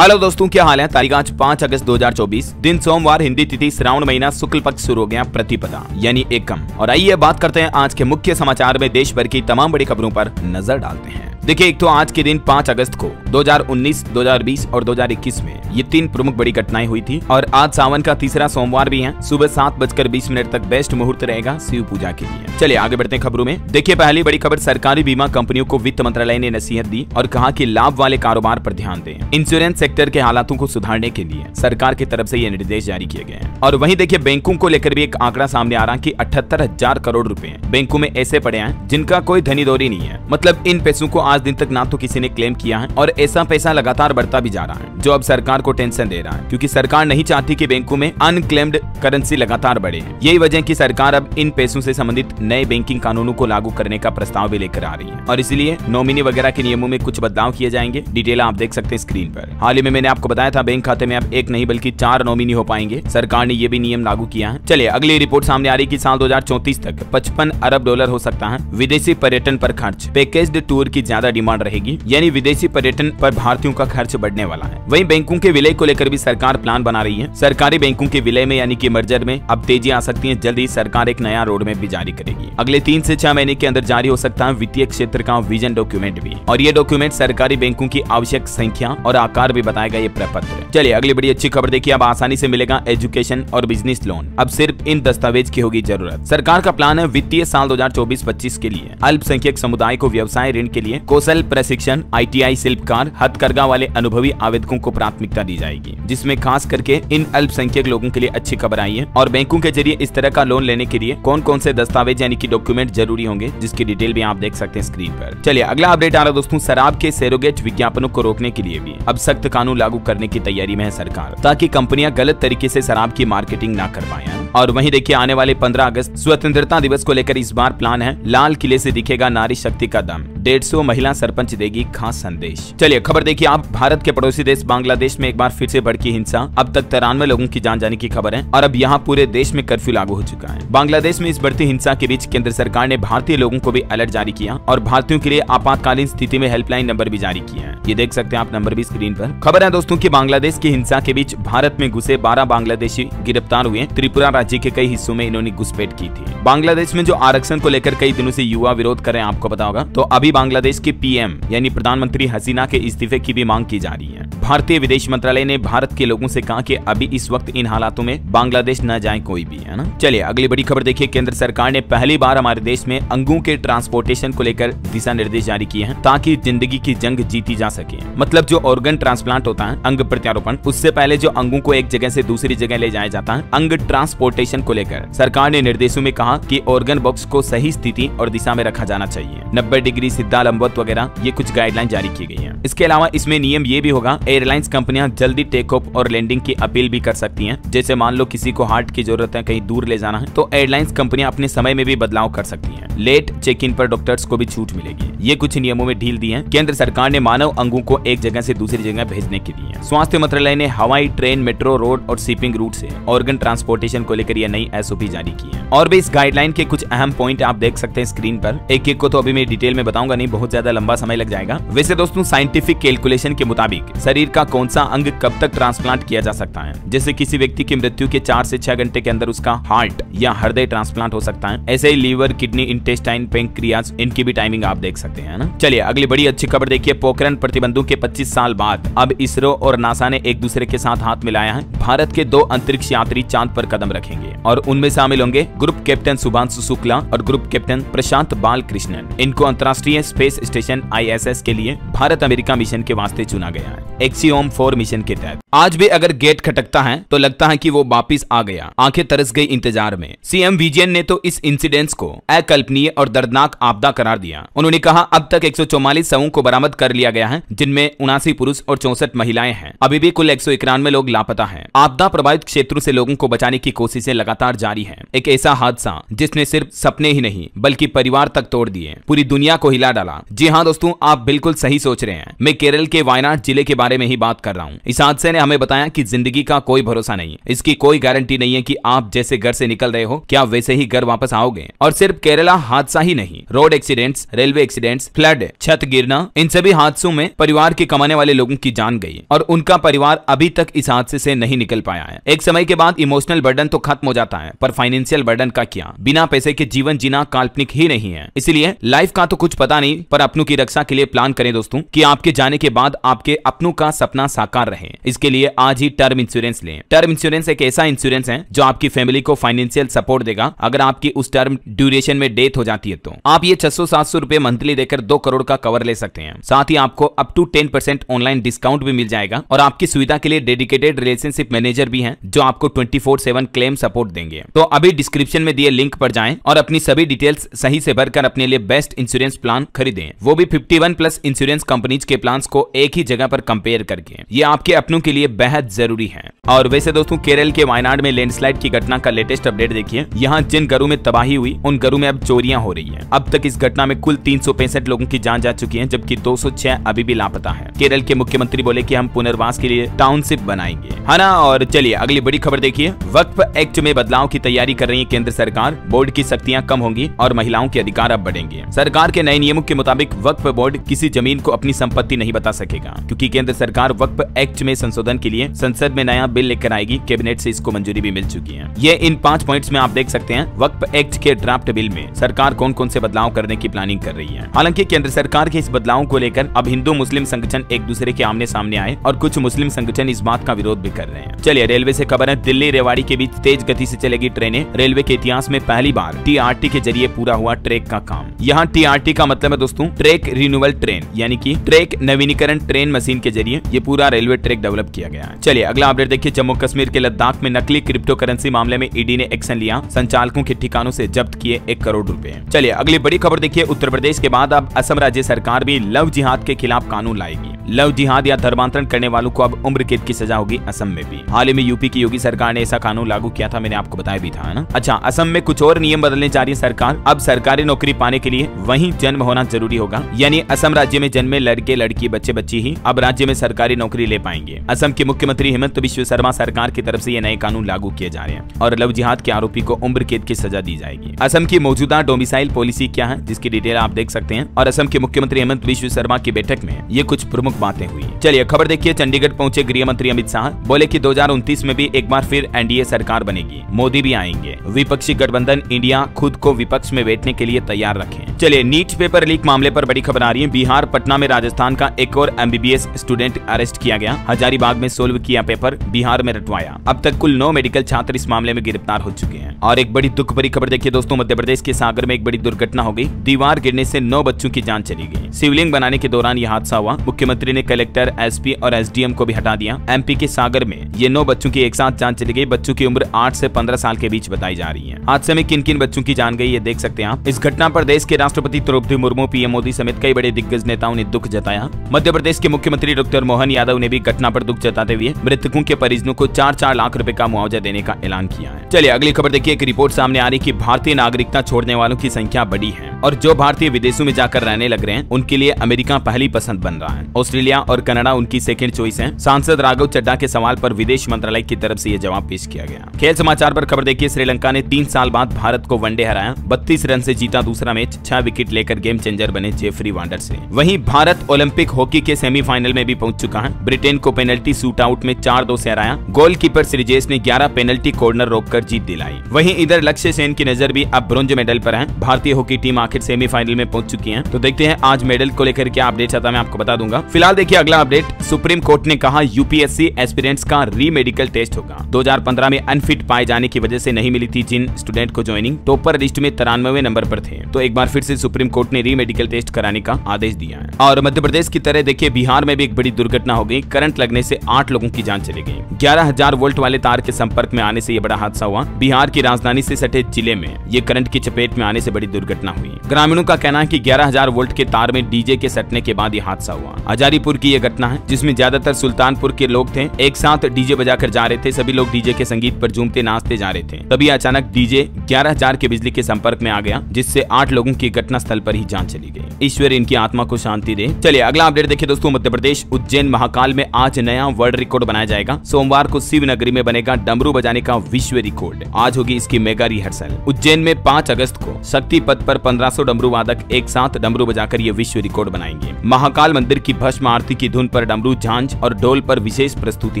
Hello दोस्तों, क्या हाल है। तारीख आज 5 अगस्त 2024, दिन सोमवार, हिंदी तिथि श्रावण महीना शुक्ल पक्ष शुरू हो गया प्रतिपदा यानी एकम। और आइए बात करते हैं आज के मुख्य समाचार में देश भर की तमाम बड़ी खबरों पर नजर डालते हैं। देखिए, एक तो आज के दिन 5 अगस्त को 2019, 2020 और 2021 में ये 3 प्रमुख बड़ी घटनाएं हुई थी। और आज सावन का तीसरा सोमवार भी है। सुबह 7:20 तक बेस्ट मुहूर्त रहेगा शिव पूजा के लिए। चलिए आगे बढ़ते हैं खबरों में। देखिए, पहली बड़ी खबर, सरकारी बीमा कंपनियों को वित्त मंत्रालय ने नसीहत दी और कहा कि लाभ वाले कारोबार पर ध्यान दें। इंश्योरेंस सेक्टर के हालातों को सुधारने के लिए सरकार की तरफ से ये निर्देश जारी किए गए हैं। और वहीं देखिए, बैंकों को लेकर भी एक आंकड़ा सामने आ रहा है कि 78,000 करोड़ रुपए बैंकों में ऐसे पड़े हैं जिनका कोई धनी दौरी नहीं है। मतलब इन पैसों को आज दिन तक ना तो किसी ने क्लेम किया है और ऐसा पैसा लगातार बढ़ता भी जा रहा है, जो अब सरकार को टेंशन दे रहा है, क्योंकि सरकार नहीं चाहती कि बैंकों में अनक्लेम्ड करेंसी लगातार बढ़े। यही वजह कि सरकार अब इन पैसों से संबंधित नए बैंकिंग कानूनों को लागू करने का प्रस्ताव भी लेकर आ रही है। और इसलिए नॉमिनी वगैरह के नियमों में कुछ बदलाव किए जाएंगे। डिटेल आप देख सकते हैं स्क्रीन पर। हाल ही में मैंने आपको बताया था, बैंक खाते में अब 1 नहीं बल्कि 4 नॉमिनी हो पाएंगे। सरकार ने ये भी नियम लागू किया है। चलिए अगली रिपोर्ट सामने आ रही कि साल 2034 तक $55 अरब हो सकता है विदेशी पर्यटन पर खर्च। पैकेज्ड टूर की ज्यादा डिमांड रहेगी, यानी विदेशी पर्यटन पर भारतीयों का खर्च बढ़ने वाला है। वहीं बैंकों के विलय को लेकर भी सरकार प्लान बना रही है। सरकारी बैंकों के विलय में यानी कि मर्जर में अब तेजी आ सकती है। जल्द ही सरकार एक नया रोड मैप भी जारी करेगी। अगले 3 से 6 महीने के अंदर जारी हो सकता है वित्तीय क्षेत्र का विजन डॉक्यूमेंट भी। और ये डॉक्यूमेंट सरकारी बैंकों की आवश्यक संख्या और आकार भी बताएगा ये प्रपत्र। चलिए अगली बड़ी अच्छी खबर देखिए, अब आसानी से मिलेगा एजुकेशन और बिजनेस लोन। अब सिर्फ इन दस्तावेज की होगी जरूरत। सरकार का प्लान है वित्तीय साल 2024-25 के लिए अल्पसंख्यक समुदाय को व्यवसाय ऋण के लिए कौशल प्रशिक्षण, ITI, शिल्पकार, हथकरघा वाले अनुभवी आवेदकों को प्राथमिकता दी जाएगी, जिसमें खास करके इन अल्पसंख्यक लोगों के लिए अच्छी खबर आई है। और बैंकों के जरिए इस तरह का लोन लेने के लिए कौन कौन से दस्तावेज यानी कि डॉक्यूमेंट जरूरी होंगे, जिसकी डिटेल भी आप देख सकते हैं स्क्रीन पर। चलिए अगला अपडेट आ रहा है दोस्तों, शराब के सरोगेट विज्ञापनों को रोकने के लिए भी अब सख्त कानून लागू करने की तैयारी में है सरकार, ताकि कंपनियां गलत तरीके से शराब की मार्केटिंग ना कर पाए। और वहीं देखिए, आने वाले 15 अगस्त स्वतंत्रता दिवस को लेकर इस बार प्लान है लाल किले से दिखेगा नारी शक्ति का दम। 150 महिला सरपंच देगी खास संदेश। चलिए खबर देखिए आप, भारत के पड़ोसी देश बांग्लादेश में एक बार फिर से भड़की हिंसा। अब तक 93 लोगों की जान जाने की खबर है और अब यहाँ पूरे देश में कर्फ्यू लागू हो चुका है। बांग्लादेश में इस बढ़ती हिंसा के बीच केंद्र सरकार ने भारतीय लोगों को भी अलर्ट जारी किया और भारतीयों के लिए आपातकालीन स्थिति में हेल्पलाइन नंबर भी जारी किया है। ये देख सकते हैं आप नंबर भी स्क्रीन पर। खबर है दोस्तों कि बांग्लादेश की हिंसा के बीच भारत में घुसे 12 बांग्लादेशी गिरफ्तार हुए। त्रिपुरा राज्य के कई हिस्सों में इन्होंने घुसपैठ की थी। बांग्लादेश में जो आरक्षण को लेकर कई दिनों से युवा विरोध कर रहे हैं, आपको पता होगा, तो अभी बांग्लादेश की PM यानी प्रधानमंत्री हसीना के इस्तीफे की भी मांग की जा रही है। भारतीय विदेश मंत्रालय ने भारत के लोगों से कहा कि अभी इस वक्त इन हालातों में बांग्लादेश न जाए कोई भी, है ना। चलिए अगली बड़ी खबर देखिए, केंद्र सरकार ने पहली बार हमारे देश में अंगों के ट्रांसपोर्टेशन को लेकर दिशा निर्देश जारी किए हैं, ताकि जिंदगी की जंग जीती जा सके। मतलब जो ऑर्गन ट्रांसप्लांट होता है, अंग प्रत्यारोपण, उससे पहले जो अंगों को एक जगह से दूसरी जगह ले जाया जाता है, अंग ट्रांसपोर्टेशन को लेकर सरकार ने निर्देशों में कहा कि ऑर्गन बॉक्स को सही स्थिति और दिशा में रखा जाना चाहिए। 90 डिग्री सीधा लंबवत वगैरह ये कुछ गाइडलाइन जारी की गई है। इसके अलावा इसमें नियम ये भी होगा, एयरलाइंस कंपनियां जल्दी टेक ऑफ और लैंडिंग की अपील भी कर सकती हैं। जैसे मान लो किसी को हार्ट की जरूरत है, कहीं दूर ले जाना है, तो एयरलाइंस कंपनियां अपने समय में भी बदलाव कर सकती हैं। लेट चेक इन पर डॉक्टर्स को भी छूट मिलेगी। ये कुछ नियमों में ढील दी है केंद्र सरकार ने मानव अंगों को एक जगह से दूसरी जगह भेजने के लिए। स्वास्थ्य मंत्रालय ने हवाई, ट्रेन, मेट्रो, रोड और शिपिंग रूट से ऑर्गन ट्रांसपोर्टेशन को लेकर यह नई SOP जारी की है। और भी इस गाइडलाइन के कुछ अहम पॉइंट आप देख सकते हैं स्क्रीन पर। एक एक को तो अभी मैं डिटेल में बताऊंगा नहीं, बहुत ज्यादा लंबा समय लग जाएगा। वैसे दोस्तों, साइंटिफिक कैलकुलेशन के मुताबिक शरीर का कौन सा अंग कब तक ट्रांसप्लांट किया जा सकता है। जैसे किसी व्यक्ति की मृत्यु के 4 से 6 घंटे के अंदर उसका हार्ट या हृदय ट्रांसप्लांट हो सकता है। ऐसे ही लीवर, किडनी, इंटेस्टाइन, पैंक्रियाज, इनकी भी टाइमिंग आप देख सकते हैं ना। चलिए अगली बड़ी अच्छी खबर देखिए, पोखरण प्रतिबंधों के 25 साल बाद अब इसरो और नासा ने एक दूसरे के साथ हाथ मिलाया है। भारत के 2 अंतरिक्ष यात्री चांद पर कदम रखेंगे और उनमें शामिल होंगे ग्रुप कैप्टन शुभांशु शुक्ला और ग्रुप कैप्टन प्रशांत बालकृष्णन। इनको अंतर्राष्ट्रीय स्पेस स्टेशन ISS के लिए भारत अमेरिका मिशन के वास्ते चुना गया है, एक्सियोम 4 मिशन के तहत। आज भी अगर गेट खटकता है तो लगता है कि वो वापिस आ गया। आंखें तरस गई इंतजार में। CM विजयन ने तो इस इंसिडेंट्स को अकल्पनीय और दर्दनाक आपदा करार दिया। उन्होंने कहा, अब तक 144 शवों को बरामद कर लिया गया है, जिनमें 79 पुरुष और 64 महिलाएं हैं। अभी भी कुल 191 लोग लापता हैं। आपदा प्रभावित क्षेत्रों से लोगों को बचाने की कोशिशें लगातार जारी हैं। एक ऐसा हादसा जिसने सिर्फ सपने ही नहीं बल्कि परिवार तक तोड़ दिए, पूरी दुनिया को हिला नजर डाला। जी हाँ दोस्तों, आप बिल्कुल सही सोच रहे हैं, मैं केरल के वायनाड जिले के बारे में ही बात कर रहा हूँ। इस हादसे ने हमें बताया कि जिंदगी का कोई भरोसा नहीं, इसकी कोई गारंटी नहीं है कि आप जैसे घर से निकल रहे हो क्या वैसे ही घर वापस आओगे। और सिर्फ केरला हादसा ही नहीं, road accidents, railway accidents, flood, छत गिरना, इन सभी हादसों में परिवार के कमाने वाले लोगों की जान गई और उनका परिवार अभी तक इस हादसे से नहीं निकल पाया है। एक समय के बाद इमोशनल बर्डन तो खत्म हो जाता है, पर फाइनेंशियल बर्डन का क्या। बिना पैसे के जीवन जीना काल्पनिक ही नहीं है। इसलिए लाइफ का तो कुछ पता नहीं, पर अपनों की रक्षा के लिए प्लान करें दोस्तों कि आपके जाने के बाद आपके अपनों का सपना साकार रहे। इसके लिए आज ही टर्म इंश्योरेंस लें। टर्म इंश्योरेंस एक ऐसा इंश्योरेंस है जो आपकी फैमिली को फाइनेंशियल सपोर्ट देगा अगर आपकी उस टर्म ड्यूरेशन में डेथ हो जाती है तो। आप ये 600-700 रुपए मंथली देकर 2 करोड़ का कवर ले सकते हैं। साथ ही आपको अप टू 10% ऑनलाइन डिस्काउंट भी मिल जाएगा और आपकी सुविधा के लिए डेडिकेटेड रिलेशनशिप मैनेजर भी हैं जो आपको 24/7 क्लेम सपोर्ट देंगे। तो अभी डिस्क्रिप्शन में दिए लिंक पर जाएं और अपनी सभी डिटेल्स सही से भरकर अपने लिए बेस्ट इंश्योरेंस प्लान खरीदें, वो भी 51+ इंश्योरेंस कंपनीज के प्लान्स को एक ही जगह पर कंपेयर करके। ये आपके अपनों के लिए बेहद जरूरी है। और वैसे दोस्तों, केरल के वायनाड में लैंडस्लाइड की घटना का लेटेस्ट अपडेट देखिए। यहाँ जिन घरों में तबाही हुई उन घरों में अब चोरियां हो रही हैं। अब तक इस घटना में कुल 365 लोगों की जान जा चुकी है, जबकि 206 अभी भी लापता है। केरल के मुख्यमंत्री बोले कि हम पुनर्वास के लिए टाउनशिप बनाएंगे, है ना। और चलिए अगली बड़ी खबर देखिए। वक्फ एक्ट में बदलाव की तैयारी कर रही है केंद्र सरकार। बोर्ड की सख्तियां कम होंगी और महिलाओं के अधिकार अब बढ़ेंगे। सरकार के नए नियमों के मुताबिक वक्फ बोर्ड किसी जमीन को अपनी संपत्ति नहीं बता सकेगा, क्योंकि केंद्र सरकार वक्फ एक्ट में संशोधन के लिए संसद में नया बिल लेकर आएगी। कैबिनेट से इसको मंजूरी भी मिल चुकी है। ये इन 5 पॉइंट्स में आप देख सकते हैं। वक्फ एक्ट के ड्राफ्ट बिल में सरकार कौन कौन से बदलाव करने की प्लानिंग कर रही है। हालांकि केंद्र सरकार के इस बदलावों को लेकर अब हिंदू मुस्लिम संगठन एक दूसरे के आमने सामने आए और कुछ मुस्लिम संगठन इस बात का विरोध भी कर रहे हैं। चलिए रेलवे से खबर है। दिल्ली रेवाड़ी के बीच तेज गति से चलेगी ट्रेनें। रेलवे के इतिहास में पहली बार टीआरटी के जरिए पूरा हुआ ट्रैक का काम। यहाँ टीआरटी का मतलब है दोस्तों ट्रैक रिन्यूअल ट्रेन, यानी कि ट्रैक नवीनीकरण ट्रेन मशीन के जरिए ये पूरा रेलवे ट्रैक डेवलप किया गया है। चलिए अगला अपडेट देखिए। जम्मू कश्मीर के लद्दाख में नकली क्रिप्टो करेंसी मामले में ईडी ने एक्शन लिया। संचालकों के ठिकानों से जब्त किए 1 करोड़ रुपए। चलिए अगली बड़ी खबर देखिए। उत्तर प्रदेश के बाद अब असम राज्य सरकार भी लव जिहाद के खिलाफ कानून लाएगी। लव जिहाद या धर्मांतरण करने वालों को अब उम्र कैद की सजा होगी असम में भी। हाल ही में यूपी की योगी सरकार ने ऐसा कानून लागू किया था, मैंने आपको बताया भी था, है ना। अच्छा, असम में कुछ और नियम बदलने जा रही है सरकार। अब सरकारी नौकरी पाने के लिए वहीं जन्म होना जरूरी होगा, यानी असम राज्य में जन्मे लड़के लड़की बच्चे बच्ची ही अब राज्य में सरकारी नौकरी ले पाएंगे। असम के मुख्यमंत्री हेमंत बिश्व शर्मा सरकार की तरफ से ये नए कानून लागू किए जा रहे हैं और लव जिहाद के आरोपी को उम्र कैद की सजा दी जाएगी। असम की मौजूदा डोमिसाइल पॉलिसी क्या है, जिसकी डिटेल आप देख सकते हैं। और असम के मुख्यमंत्री हेमंत बिश्व शर्मा की बैठक में ये कुछ प्रमुख बातें हुई। चलिए खबर देखिए। चंडीगढ़ पहुंचे गृह मंत्री अमित शाह, बोले कि 2029 में भी एक बार फिर एनडीए सरकार बनेगी, मोदी भी आएंगे। विपक्षी गठबंधन इंडिया खुद को विपक्ष में बैठने के लिए तैयार रखें। चलिए नीट पेपर लीक मामले पर बड़ी खबर आ रही है। बिहार पटना में राजस्थान का एक और एमबीबीएस स्टूडेंट अरेस्ट किया गया। हजारीबाग में सोल्व किया पेपर, बिहार में रटवाया। अब तक कुल 9 मेडिकल छात्र इस मामले में गिरफ्तार हो चुके हैं। और एक बड़ी दुख भरी खबर देखिए दोस्तों। मध्य प्रदेश के सागर में एक बड़ी दुर्घटना हो गई। दीवार गिरने से 9 बच्चों की जान चली गई। शिवलिंग बनाने के दौरान यह हादसा हुआ। मुख्यमंत्री ने कलेक्टर, एसपी और एसडीएम को भी हटा दिया। एमपी के सागर में ये 9 बच्चों की एक साथ जान चली गई। बच्चों की उम्र 8 से 15 साल के बीच बताई जा रही है। हादसे में किन किन बच्चों की जान गई ये देख सकते हैं आप। इस घटना पर देश के राष्ट्रपति द्रौपदी मुर्मू, पीएम मोदी समेत कई बड़े दिग्गज नेताओं ने दुख जताया। मध्य प्रदेश के मुख्यमंत्री डॉक्टर मोहन यादव ने भी घटना पर दुख जताते हुए मृतकों के परिजनों को 4-4 लाख रुपए का मुआवजा देने का ऐलान किया है। चलिए अगली खबर देखिए। एक रिपोर्ट सामने आ रही कि भारतीय नागरिकता छोड़ने वालों की संख्या बढ़ी है और जो भारतीय विदेशों में जाकर रहने लग रहे हैं उनके लिए अमेरिका पहली पसंद बन रहा है। ऑस्ट्रेलिया और कनाडा उनकी सेकंड चॉइस है। सांसद राघव चड्ढा के सवाल पर विदेश मंत्रालय की तरफ से यह जवाब पेश किया गया। खेल समाचार पर खबर देखिए। श्रीलंका ने 3 साल बाद भारत को वनडे हराया। 32 रन से जीता दूसरा मैच। 6 विकेट लेकर गेम चेंजर बने जेफरी वांडर से। वहीं भारत ओलंपिक हॉकी के सेमीफाइनल में भी पहुंच चुका है। ब्रिटेन को पेनल्टी शूट आउट में 4-2 से हराया। गोलकीपर श्रीजेश ने 11 पेनल्टी कॉर्नर रोककर जीत दिलाई। वहीं इधर लक्ष्य सेन की नजर भी अब ब्रोंज मेडल पर है। भारतीय हॉकी टीम आखिर सेमीफाइनल में पहुंच चुकी है। तो देखते हैं आज मेडल को लेकर क्या अपडेट आता है, मैं आपको बता दूंगा। फिलहाल देखिए अगला अपडेट। सुप्रीम कोर्ट ने कहा यूपीएससी एस्पिरेंट्स का री मेडिकल टेस्ट होगा। 2015 में अनफिट पाए जाने की वजह से नहीं मिली थी जिन स्टूडेंट को ज्वाइनिंग, टॉपर लिस्ट में 93वें नंबर पर थे, तो एक बार फिर से सुप्रीम कोर्ट ने री मेडिकल टेस्ट कराने का आदेश दिया है। और मध्य प्रदेश की तरह देखिए बिहार में भी एक बड़ी दुर्घटना हो गई। करंट लगने से 8 लोगों की जान चली गई। 11,000 वोल्ट वाले तार के संपर्क में आने से यह बड़ा हादसा हुआ। बिहार की राजधानी से सटे जिले में ये करंट की चपेट में आने से बड़ी दुर्घटना हुई। ग्रामीणों का कहना है कि 11,000 वोल्ट के तार में डीजे के सटने के बाद यह हादसा हुआ। मदारीपुर की यह घटना है, जिसमें ज्यादातर सुल्तानपुर के लोग थे, एक साथ डीजे बजाकर जा रहे थे। सभी लोग डीजे के संगीत पर झूमते नाचते जा रहे थे। तभी अचानक डीजे 11,000 के बिजली के संपर्क में आ गया, जिससे 8 लोगों की घटना स्थल पर ही जान चली गई। ईश्वर इनकी आत्मा को शांति दे। चलिए अगला अपडेट देखिए दोस्तों। मध्य प्रदेश उज्जैन महाकाल में आज नया वर्ल्ड रिकॉर्ड बनाया जाएगा। सोमवार को शिवनगरी में बनेगा डमरू बजाने का विश्व रिकॉर्ड। आज होगी इसकी मेगा रिहर्सल। उज्जैन में 5 अगस्त को शक्ति पथ पर 1500 डमरू वादक एक साथ डमरू बजाकर ये विश्व रिकॉर्ड बनाएंगे। महाकाल मंदिर की भस्म आरती की धुन पर डमरू, झांझ और ढोल पर विशेष प्रस्तुति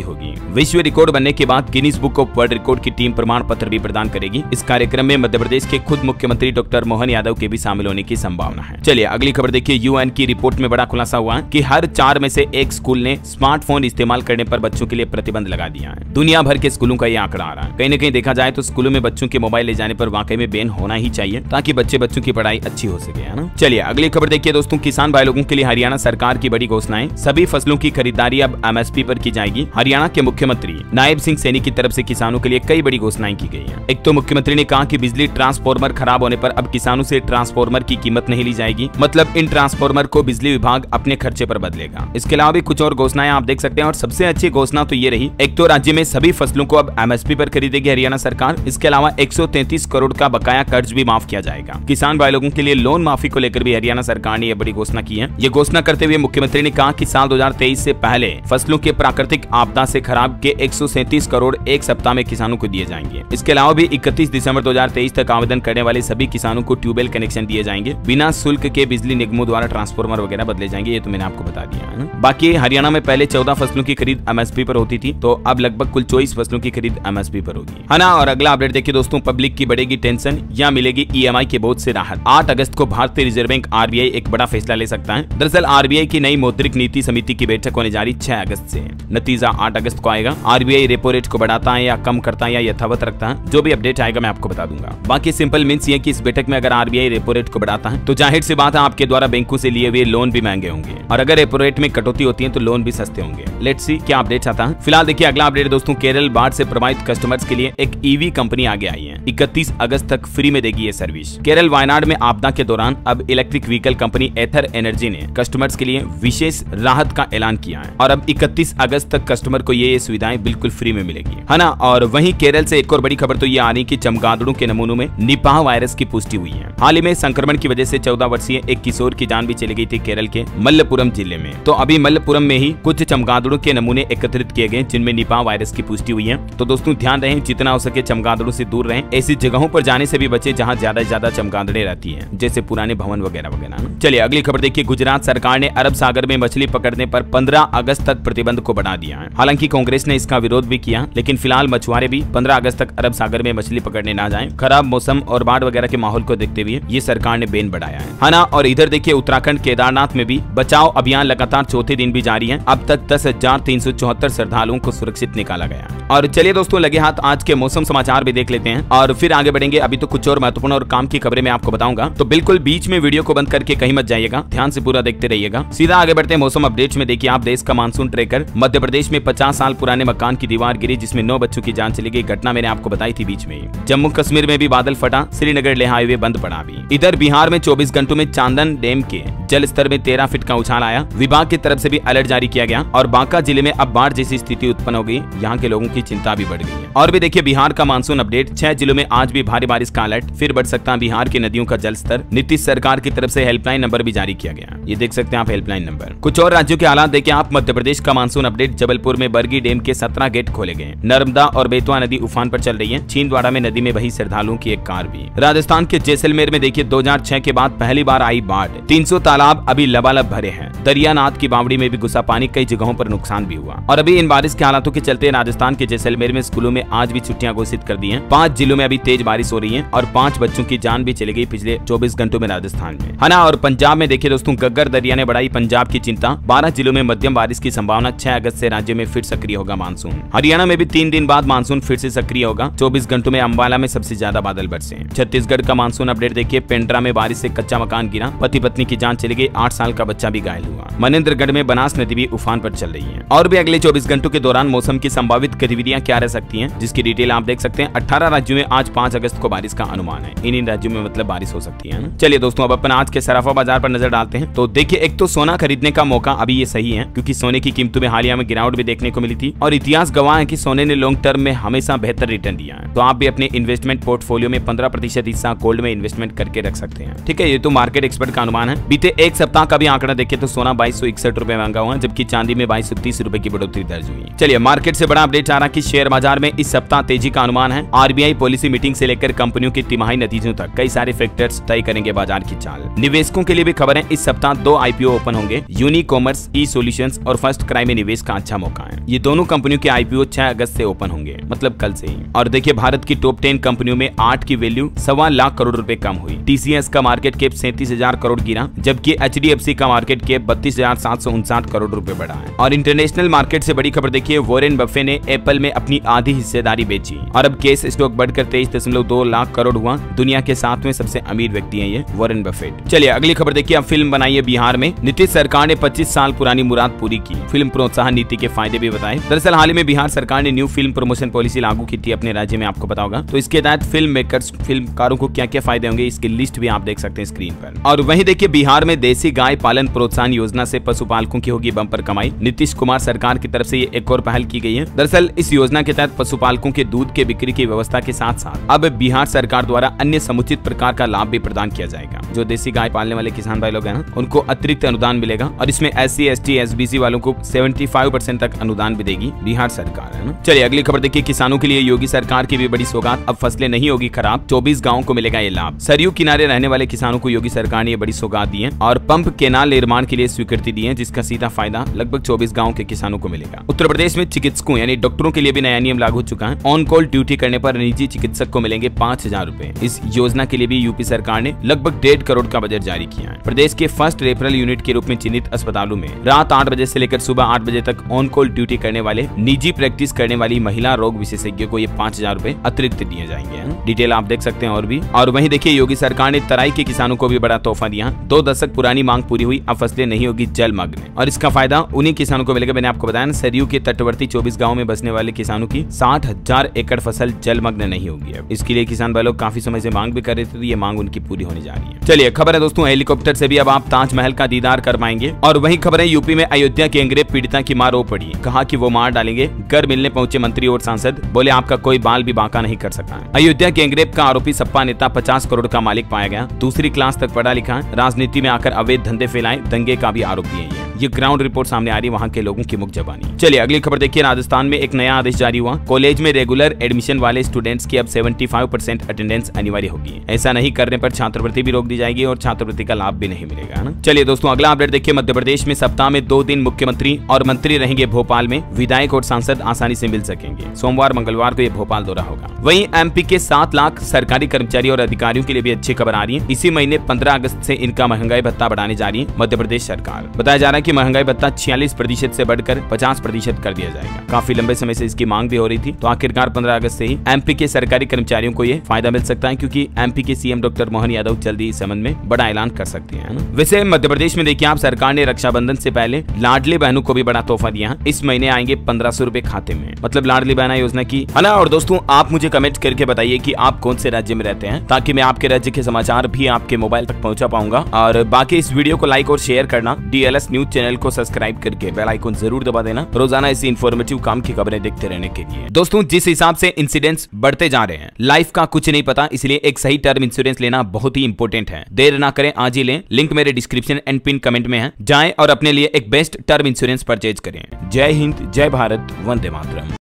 होगी। विश्व रिकॉर्ड बनने के बाद Guinness book of world record की टीम प्रमाण पत्र भी प्रदान करेगी। इस कार्यक्रम में मध्य प्रदेश के खुद मुख्यमंत्री डॉक्टर मोहन यादव के भी शामिल होने की संभावना है। चलिए अगली खबर देखिए। यूएन की रिपोर्ट में बड़ा खुलासा हुआ है कि हर 4 में से एक स्कूल ने स्मार्टफोन इस्तेमाल करने पर बच्चों के लिए प्रतिबंध लगा दिया है। दुनिया भर के स्कूलों का यह आंकड़ा आ रहा है। कहीं न कहीं देखा जाए तो स्कूलों में बच्चों के मोबाइल ले जाने पर वाकई में बैन होना ही चाहिए, ताकि बच्चों की पढ़ाई अच्छी हो सके, है ना। चलिए अगली खबर देखिए दोस्तों। किसान भाई लोगों के लिए हरियाणा सरकार की बड़ी घोषणाएं। सभी फसलों की खरीदारी अब एमएसपी पर की जाएगी। हरियाणा के मुख्यमंत्री नायब सिंह सैनी की तरफ से किसानों के लिए कई बड़ी घोषणाएं की गई हैं। एक तो मुख्यमंत्री ने कहा कि बिजली ट्रांसफार्मर खराब होने पर अब किसानों से ट्रांसफार्मर की कीमत नहीं ली जाएगी, मतलब इन ट्रांसफार्मर को बिजली विभाग अपने खर्चे पर बदलेगा। इसके अलावा भी कुछ और घोषणाएं आप देख सकते हैं, और सबसे अच्छी घोषणा तो ये रही, एक तो राज्य में सभी फसलों को अब एमएसपी पर खरीदेगी हरियाणा सरकार। इसके अलावा 133 करोड़ का बकाया कर्ज भी माफ किया जाएगा। किसान भाई लोगों के लिए लोन माफी को लेकर भी हरियाणा सरकार ने यह बड़ी घोषणा की है। ये घोषणा करते हुए मुख्यमंत्री ने कहा कि साल 2023 से पहले फसलों के प्राकृतिक आपदा से खराब के 137 करोड़ एक सप्ताह में किसानों को दिए जाएंगे। इसके अलावा भी 31 दिसंबर 2023 तक आवेदन करने वाले सभी किसानों को ट्यूबवेल कनेक्शन दिए जाएंगे। बिना शुल्क के बिजली निगमों द्वारा ट्रांसफार्मर वगैरह बदले जाएंगे। ये तो मैंने आपको बता दिया है ना। बाकी हरियाणा में पहले 14 फसलों की खरीद एमएसपी पर होती थी, तो अब लगभग कुल 24 फसलों की खरीद एमएसपी पर होगी, है ना। और अगला अपडेट देखिए दोस्तों। पब्लिक की बढ़ेगी टेंशन या मिलेगी ईएमआई के बोझ से राहत। 8 अगस्त को भारतीय रिजर्व बैंक आरबीआई एक बड़ा फैसला ले सकता है। दरअसल आरबीआई की नई मौद्रिक नीति समिति की बैठक होने जा रही 6 अगस्त से। नतीजा 8 अगस्त को आएगा। आरबीआई रेपो रेट को बढ़ाता है या कम करता है या यथावत रखता है, जो भी अपडेट आएगा मैं आपको बता दूंगा। बाकी सिंपल मीन्स ये कि इस बैठक में अगर आरबीआई रेपो रेट को बढ़ाता है तो जाहिर सी बात है आपके द्वारा बैंकों से लिए हुए लोन भी महंगे होंगे, और अगर रेपो रेट में कटौती होती है तो लोन भी सस्ते होंगे। लेट्स सी क्या अपडेट आता है। फिलहाल देखिए अगला अपडेट दोस्तों। केरल बाढ़ से प्रभावित कस्टमर्स के लिए एक ईवी कंपनी आगे आई है। 31 अगस्त तक फ्री में देगी ये सर्विस। केरल वायनाड में आपदा के दौरान अब इलेक्ट्रिक व्हीकल कंपनी एथर एनर्जी ने कस्टमर्स के लिए विशेष राहत का ऐलान किया है, और अब 31 अगस्त तक कस्टमर को ये सुविधाएं बिल्कुल फ्री में मिलेगी, है ना। और वहीं केरल से एक और बड़ी खबर तो ये आ रही कि चमगादड़ों के नमूनों में निपाह वायरस की पुष्टि हुई है। हाल ही में संक्रमण की वजह से 14 वर्षीय एक किशोर की जान भी चली गई थी केरल के मल्लपुरम जिले में। तो अभी मल्लपुरम में ही कुछ चमगादड़ों के नमूने एकत्रित किए गए जिनमें निपाह वायरस की पुष्टि हुई है। तो दोस्तों ध्यान रहे, जितना हो सके चमगादड़ों से दूर रहें। ऐसी जगहों पर जाने से भी बचे जहां ज्यादा चमगादड़ें रहती हैं, जैसे पुराने भवन वगैरह वगैरह। चलिए अगली खबर देखिए। गुजरात सरकार ने अरब सागर में मछली पकड़ने पर 15 अगस्त तक प्रतिबंध को बढ़ा दिया है। हालांकि कांग्रेस ने इसका विरोध भी किया, लेकिन फिलहाल मछुआरे भी 15 अगस्त तक अरब सागर में मछली पकड़ने ना जाएं। खराब मौसम और बाढ़ वगैरह के माहौल को देखते हुए ये सरकार ने बैन बढ़ाया है ना। और इधर देखिए उत्तराखंड केदारनाथ में भी बचाव अभियान लगातार चौथे दिन भी जारी है। अब तक 10,374 श्रद्धालुओं को सुरक्षित निकाला गया। और चलिए दोस्तों लगे हाथ आज के मौसम समाचार भी देख लेते हैं और फिर आगे बढ़ेंगे। अभी तो कुछ और महत्वपूर्ण और काम की खबरें मैं आपको बताऊंगा, तो बिल्कुल बीच में वीडियो को बंद करके कहीं मत जाइएगा, ध्यान से पूरा देखते रहिएगा। सीधा आगे बढ़ते हैं मौसम अपडेट्स में। देखिए आप देश का मानसून ट्रेकर। मध्य प्रदेश में 50 साल पुराने मकान की दीवार गिरी, जिसमें 9 बच्चों की जान चली गई। घटना मैंने आपको बताई थी बीच में। जम्मू कश्मीर में भी बादल फटा, श्रीनगर लेह हाईवे बंद पड़ा। अभी इधर बिहार में 24 घंटों में चांदन डैम के जल स्तर में 13 फीट का उछाल आया। विभाग की तरफ से भी अलर्ट जारी किया गया और बांका जिले में अब बाढ़ जैसी स्थिति उत्पन्न हो गई। यहाँ के लोगों की चिंता भी बढ़ गई है। और भी देखिए बिहार का मानसून अपडेट। 6 जिलों में आज भी भारी बारिश का अलर्ट, फिर बढ़ सकता है बिहार की नदियों का जल स्तर। नीतीश सरकार की तरफ से हेल्पलाइन नंबर भी जारी किया गया, ये देख सकते हैं आप हेल्पलाइन नंबर। कुछ और राज्यों के हालात देखिए आप। मध्य प्रदेश का मानसून अपडेट। जबलपुर में बरगी डैम के 17 गेट खोले गए। नर्मदा और बेतवा नदी उफान पर चल रही है। छिंदवाड़ा में नदी में बही श्रद्धालुओं की एक कार भी। राजस्थान के जैसलमेर में देखिए 2006 के बाद पहली बार आई बाढ़। 300 तालाब अभी लबालब भरे हैं। दरियानाथ की बावड़ी में भी घुसा पानी, कई जगहों पर नुकसान भी हुआ। और अभी इन बारिश के हालातों के चलते राजस्थान के जैसलमेर में स्कूलों में आज भी छुट्टियां घोषित कर दी हैं। 5 जिलों में अभी तेज बारिश हो रही है और 5 बच्चों की जान भी चली गई पिछले 24 घंटों में राजस्थान में, है ना। और पंजाब में देखिए दोस्तों गग्गर दरिया ने बढ़ाई पंजाब की चिंता। 12 जिलों में मध्यम बारिश की संभावना। 6 अगस्त से राज्य में फिर सक्रिय होगा मानसून। हरियाणा में भी 3 दिन बाद मानसून फिर से सक्रिय होगा। 24 घंटों में अंबाला में सबसे ज्यादा बादल बरसे। छत्तीसगढ़ का मानसून अपडेट देखिए। पेंड्रा में बारिश से कच्चा मकान गिरा, पति पत्नी की जान चली चली गई, 8 साल का बच्चा भी घायल हुआ। मनेंद्रगढ़ में बनास नदी भी उफान पर चल रही है। और भी अगले 24 घंटों के दौरान मौसम की संभावित गतिविधियां क्या रह सकती हैं, जिसकी डिटेल आप देख सकते हैं। 18 राज्यों में आज 5 अगस्त को बारिश का अनुमान है। इन राज्यों में मतलब बारिश हो सकती है ना। चलिए दोस्तों, अब अपन आज के सराफा बाजार पर नजर डालते हैं। तो देखिए, एक तो सोना खरीदने का मौका अभी ये सही है, क्योंकि सोने की कीमतों में हालिया में गिरावट भी देखने को मिली थी और इतिहास गवाह है कि सोने ने लॉन्ग टर्म में हमेशा बेहतर रिटर्न दिया है। तो आप भी अपने इन्वेस्टमेंट पोर्टफोलियो में 15% हिस्सा गोल्ड में इन्वेस्टमेंट करके रख सकते हैं। ठीक है, ये तो मार्केट एक्सपर्ट का अनुमान है। बीते एक सप्ताह का भी आंकड़ा देखें तो सोना 2261 रुपए महंगा हुआ, जबकि चांदी में 2230 रुपए की बढ़ोतरी दर्ज हुई। चलिए, मार्केट से बड़ा अपडेट आ रहा कि शेयर बाजार में इस सप्ताह तेजी का अनुमान है। आरबीआई पॉलिसी मीटिंग से लेकर कंपनियों के तिमाही नतीजों तक कई सारे फैक्टर्स तय करेंगे बाजार की चाल। निवेशकों के लिए भी खबर है, इस सप्ताह 2 आईपीओ ओपन होंगे। यूनिकॉमर्स, ई सॉल्यूशंस और फर्स्ट क्राई में निवेश का अच्छा मौका है। ये दोनों कंपनियों के आईपीओ 6 अगस्त से ओपन होंगे, मतलब कल से ही। और देखिए, भारत की टॉप 10 कंपनियों में 8 की वैल्यू 1.25 लाख करोड़ रुपए कम हुई। टीसीएस का मार्केट कैप 37,000 करोड़ गिरा, जबकि एचडीएफसी का मार्केट कैप 32,759 करोड़ रुपए बढ़ा है। और इंटरनेशनल मार्केट से बड़ी खबर देखिए, वॉरेन बफे ने एप्पल में अपनी आधी हिस्सेदारी बेची और अब केस स्टॉक बढ़कर 23.2 लाख करोड़ हुआ। दुनिया के 7वें सबसे अमीर व्यक्ति हैं ये वॉरेन बफेट। चलिए, अगली खबर देखिए, अब फिल्म बनाई है बिहार में। नीतीश सरकार ने 25 साल पुरानी मुराद पूरी की। फिल्म प्रोत्साहन नीति के फायदे भी बताए। दरअसल हाल ही में बिहार सरकार ने न्यू फिल्म प्रमोशन पॉलिसी लागू की थी अपने राज्य में, आपको पता होगा। तो इसके तहत फिल्म मेकर्स, फिल्मकारों को क्या क्या फायदे होंगे, इसकी लिस्ट भी आप देख सकते हैं स्क्रीन पर। और वहीं देखिए, बिहार में देसी गाय पालन प्रोत्साहन योजना से पशुपालकों की होगी बम्पर कमाई। नीतीश कुमार सरकार की तरफ से ये एक और पहल की गई है। दरअसल इस योजना के तहत पशुपालकों के दूध के बिक्री की व्यवस्था के साथ साथ अब बिहार सरकार द्वारा अन्य समुचित प्रकार का लाभ भी प्रदान किया जाएगा। जो देसी गाय पालने वाले किसान भाई लोग हैं ना, उनको अतिरिक्त अनुदान मिलेगा और इसमें SC, ST, SBC वालों को 75% तक अनुदान भी देगी बिहार सरकार, है ना। चलिए, अगली खबर देखिए, किसानों के लिए योगी सरकार की भी बड़ी सौगात। अब फसलें नहीं होगी खराब, 24 गाँव को मिलेगा ये लाभ। सरयू किनारे रहने वाले किसानों को योगी सरकार ने ये बड़ी सौगात दी है और पंप केनाल निर्माण के लिए स्वीकृति दी है, जिसका सीधा फायदा लगभग 24 गाँव के किसानों को मिलेगा। उत्तर प्रदेश में चिकित्सकों यानी डॉक्टरों के लिए भी नया नियम लागू हो चुका है। ऑन कॉल ड्यूटी करने पर निजी चिकित्सक को मिलेंगे 5,000 रुपए। इस योजना के लिए भी यूपी सरकार ने लगभग 1.5 करोड़ का बजट जारी किया है। प्रदेश के फर्स्ट रेफरल यूनिट के रूप में चिन्हित अस्पतालों में रात 8 बजे से लेकर सुबह 8 बजे तक ऑन कॉल ड्यूटी करने वाले निजी प्रैक्टिस करने वाली महिला रोग विशेषज्ञ को ये 5,000 रुपए अतिरिक्त दिए जाएंगे। डिटेल आप देख सकते हैं और भी। और वहीं देखिए, योगी सरकार ने तराई के किसानों को भी बड़ा तोहफा दिया। 2 दशक पुरानी मांग पूरी हुई, अब फसलें नहीं होगी जलमग्न। और इसका फायदा उन्हीं किसानों को मिलेगा। मैंने आपको बताया ना, सरयू के तटवर्ती 24 गाँव में बसने वाले किसानों की 60,000 एकड़ फसल जलमग्न नहीं होगी। अब इसके लिए किसान भाई लोग काफी समय से मांग भी कर रहे थे, तो ये मांग उनकी पूरी होने जा रही है। चलिए, खबर है दोस्तों, हेलीकॉप्टर से भी अब आप ताजमहल का दीदार कर पाएंगे। और वही खबर है, यूपी में अयोध्या गैंगरेप पीड़िता की मां रो पड़ी, कहा कि वो मार डालेंगे। घर मिलने पहुंचे मंत्री और सांसद, बोले आपका कोई बाल भी बांका नहीं कर सका। अयोध्या गैंगरेप का आरोपी सपा नेता 50 करोड़ का मालिक पाया गया। दूसरी क्लास तक पढ़ा लिखा, राजनीति में आकर अवैध धंधे फैलाए, दंगे का भी आरोपी है। ये ग्राउंड रिपोर्ट सामने आ रही है वहां के लोगों की मुख जबानी। चलिए, अगली खबर देखिए, राजस्थान में एक नया आदेश जारी हुआ। कॉलेज में रेगुलर एडमिशन वाले स्टूडेंट्स की अब 75% अटेंडेंस अनिवार्य होगी। ऐसा नहीं करने पर छात्रवृत्ति भी रोक दी जाएगी और छात्रवृत्ति का लाभ भी नहीं मिलेगा, है ना। चलिए दोस्तों, अगला अपडेट देखिए, मध्य प्रदेश में सप्ताह में 2 दिन मुख्यमंत्री और मंत्री रहेंगे भोपाल में। विधायक और सांसद आसानी से मिल सकेंगे। सोमवार मंगलवार को ये भोपाल दौरा होगा। वहीं एमपी के 7 लाख सरकारी कर्मचारी और अधिकारियों के लिए भी अच्छी खबर आ रही है। इसी महीने 15 अगस्त से इनका महंगाई भत्ता बढ़ाने जा रही है मध्य प्रदेश सरकार। बताया जा रहा है कि महंगाई भत्ता 46% से बढ़कर 50% कर दिया जाएगा। काफी लंबे समय से इसकी मांग भी हो रही थी, तो आखिरकार 15 अगस्त से ही एमपी के सरकारी कर्मचारियों को ये फायदा मिल सकता है, क्योंकि एमपी के सीएम डॉक्टर मोहन यादव जल्दी इस संबंध में बड़ा ऐलान कर सकते हैं, ना। वैसे मध्य प्रदेश में देखिए आप, सरकार ने रक्षाबंधन से पहले लाडली बहनों को भी बड़ा तोहफा दिया। इस महीने आएंगे 1500 रुपए खाते में, मतलब लाडली बहना योजना की, है ना। और दोस्तों, आप मुझे कमेंट करके बताइए कि आप कौन से राज्य में रहते हैं, ताकि मैं आपके राज्य के समाचार भी आपके मोबाइल तक पहुंचा पाऊंगा। और बाकी इस वीडियो को लाइक और शेयर करना, DLS न्यूज चैनल को सब्सक्राइब करके बेल आइकन जरूर दबा देना, रोजाना ऐसी इन्फॉर्मेटिव काम की खबरें देखते रहने के लिए। दोस्तों, जिस हिसाब से इंसिडेंट्स बढ़ते जा रहे हैं, लाइफ का कुछ नहीं पता, इसलिए एक सही टर्म इंश्योरेंस लेना बहुत ही इंपॉर्टेंट है। देर ना करें, आज ही लें। लिंक मेरे डिस्क्रिप्शन एंड पिन कमेंट में है। जाएं और अपने लिए एक बेस्ट टर्म इंश्योरेंस परचेज करें। जय हिंद, जय भारत, वंदे मातरम।